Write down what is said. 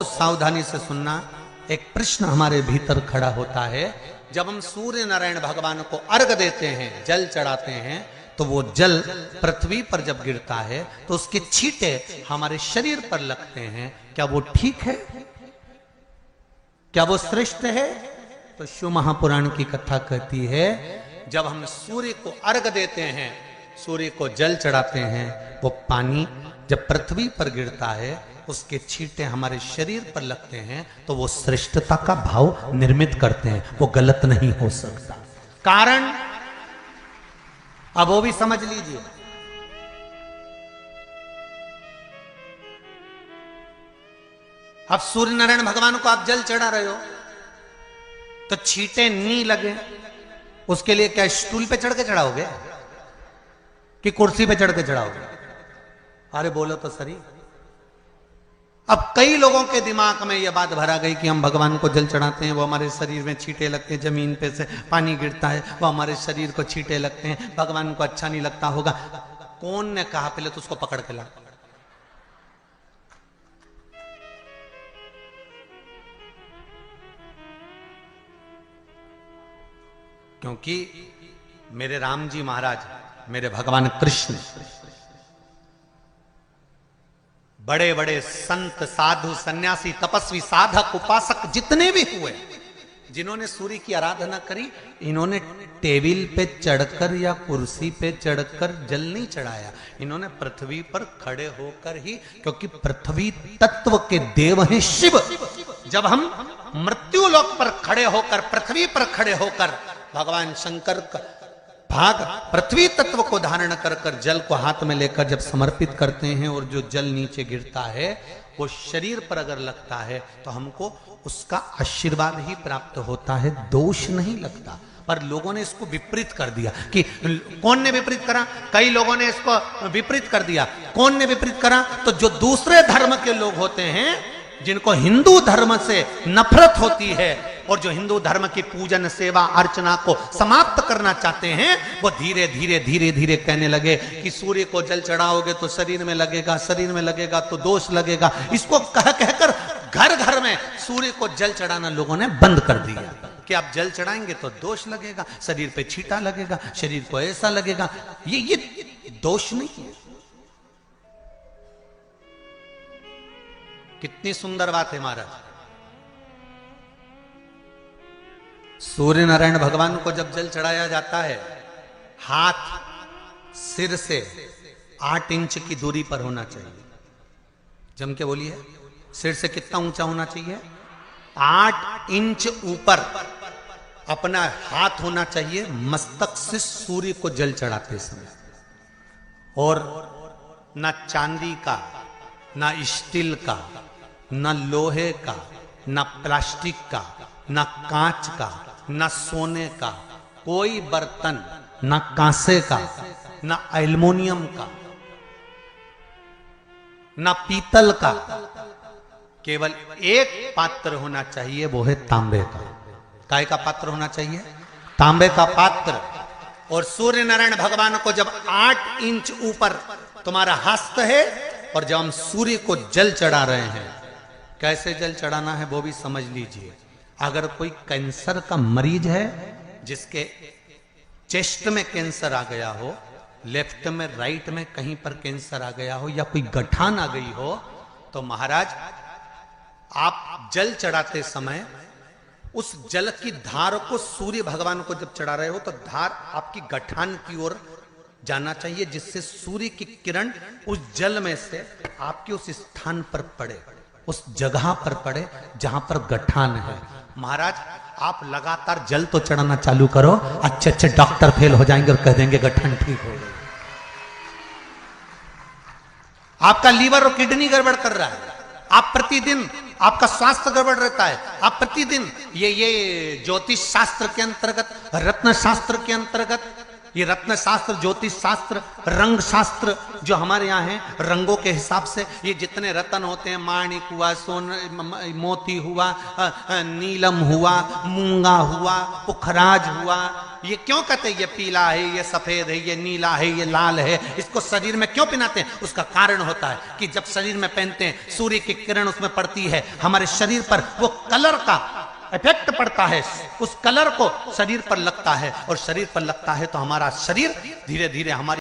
सावधानी से सुनना। एक प्रश्न हमारे भीतर खड़ा होता है, जब हम सूर्य नारायण भगवान को अर्घ देते हैं, जल चढ़ाते हैं, तो वो जल पृथ्वी पर जब गिरता है तो उसके छींटे हमारे शरीर पर लगते हैं। क्या वो ठीक है? क्या वो श्रेष्ठ है? तो शिव महापुराण की कथा कहती है, जब हम सूर्य को अर्घ देते हैं, सूर्य को जल चढ़ाते हैं, वो पानी जब पृथ्वी पर गिरता है, उसके छींटे हमारे शरीर पर लगते हैं, तो वो श्रेष्ठता का भाव निर्मित करते हैं। वो गलत नहीं हो सकता। कारण अब वो भी समझ लीजिए। अब सूर्य नारायण भगवान को आप जल चढ़ा रहे हो तो छींटे नहीं लगे, उसके लिए क्या स्टूल पे चढ़ के चढ़ाओगे कि कुर्सी पे चढ़ के चढ़ाओगे? अरे बोलो तो सही। अब कई लोगों के दिमाग में यह बात भरा गई कि हम भगवान को जल चढ़ाते हैं, वो हमारे शरीर में छींटे लगते हैं, जमीन पे से पानी गिरता है, वो हमारे शरीर को छींटे लगते हैं, भगवान को अच्छा नहीं लगता होगा। कौन ने कहा? पहले तो उसको पकड़ के ला। क्योंकि मेरे राम जी महाराज, मेरे भगवान कृष्ण, बड़े बड़े संत, साधु, सन्यासी, तपस्वी, साधक, उपासक जितने भी हुए, जिन्होंने सूर्य की आराधना करी, इन्होंने टेबल पे चढ़कर या कुर्सी पे चढ़कर जल नहीं चढ़ाया। इन्होंने पृथ्वी पर खड़े होकर ही, क्योंकि पृथ्वी तत्व के देव हैं शिव। जब हम मृत्यु लोक पर खड़े होकर, पृथ्वी पर खड़े होकर भगवान शंकर का भाग पृथ्वी तत्व को धारण कर कर जल को हाथ में लेकर जब समर्पित करते हैं, और जो जल नीचे गिरता है वो शरीर पर अगर लगता है तो हमको उसका आशीर्वाद ही प्राप्त होता है, दोष नहीं लगता। पर लोगों ने इसको विपरीत कर दिया। कि कौन ने विपरीत करा? कई लोगों ने इसको विपरीत कर दिया। कौन ने विपरीत करा? तो जो दूसरे धर्म के लोग होते हैं, जिनको हिंदू धर्म से नफरत होती है और जो हिंदू धर्म की पूजन, सेवा, अर्चना को समाप्त करना चाहते हैं, वो धीरे धीरे धीरे धीरे कहने लगे कि सूर्य को जल चढ़ाओगे तो शरीर में लगेगा, शरीर में लगेगा तो दोष लगेगा। इसको कह कहकर घर घर में सूर्य को जल चढ़ाना लोगों ने बंद कर दिया कि आप जल चढ़ाएंगे तो दोष लगेगा, शरीर पे छींटा लगेगा, शरीर को ऐसा लगेगा। ये दोष नहीं है। कितनी सुंदर बात है महाराज। सूर्य नारायण भगवान को जब जल चढ़ाया जाता है, हाथ सिर से 8 इंच की दूरी पर होना चाहिए। जम के बोलिए, सिर से कितना ऊंचा होना चाहिए? 8 इंच ऊपर अपना हाथ होना चाहिए मस्तक से सूर्य को जल चढ़ाते समय। और ना चांदी का, ना स्टील का, ना लोहे का, ना प्लास्टिक का, ना कांच का, ना सोने का कोई बर्तन, ना कांसे का, ना एल्युमिनियम का, ना पीतल का, केवल एक पात्र होना चाहिए, वो है तांबे का। काय का पात्र होना चाहिए? तांबे का पात्र। और सूर्य नारायण भगवान को जब 8 इंच ऊपर तुम्हारा हस्त है, और जब हम सूर्य को जल चढ़ा रहे हैं, कैसे जल चढ़ाना है वो भी समझ लीजिए। अगर कोई कैंसर का मरीज है, जिसके चेस्ट में कैंसर आ गया हो, लेफ्ट में, राइट में कहीं पर कैंसर आ गया हो, या कोई गठान आ गई हो, तो महाराज आप जल चढ़ाते समय उस जल की धार को सूर्य भगवान को जब चढ़ा रहे हो, तो धार आपकी गठान की ओर जाना चाहिए, जिससे सूर्य की किरण उस जल में से आपके उस स्थान पर पड़े, उस जगह पर पड़े जहां पर गठान है। महाराज आप लगातार जल तो चढ़ाना चालू करो, अच्छे अच्छे डॉक्टर फेल हो जाएंगे और कह देंगे गठान ठीक हो गई। आपका लीवर और किडनी गड़बड़ कर रहा है, आप प्रतिदिन, आपका स्वास्थ्य गड़बड़ रहता है, आप प्रतिदिन ये ज्योतिष शास्त्र के अंतर्गत, रत्न शास्त्र के अंतर्गत, ये रत्न शास्त्र, ज्योतिष शास्त्र, रंग शास्त्र जो हमारे यहाँ है, रंगों के हिसाब से ये जितने रत्न होते हैं, माणिक हुआ, मोती हुआ, नीलम हुआ, मूंगा हुआ, पुखराज हुआ, ये क्यों कहते हैं ये पीला है, ये सफेद है, ये नीला है, ये लाल है, इसको शरीर में क्यों पहनाते हैं? उसका कारण होता है कि जब शरीर में पहनते हैं सूर्य की किरण उसमें पड़ती है, हमारे शरीर पर वो कलर का इफेक्ट पड़ता है, उस कलर को शरीर पर लगता है, और शरीर पर लगता है तो हमारा शरीर धीरे धीरे हमारी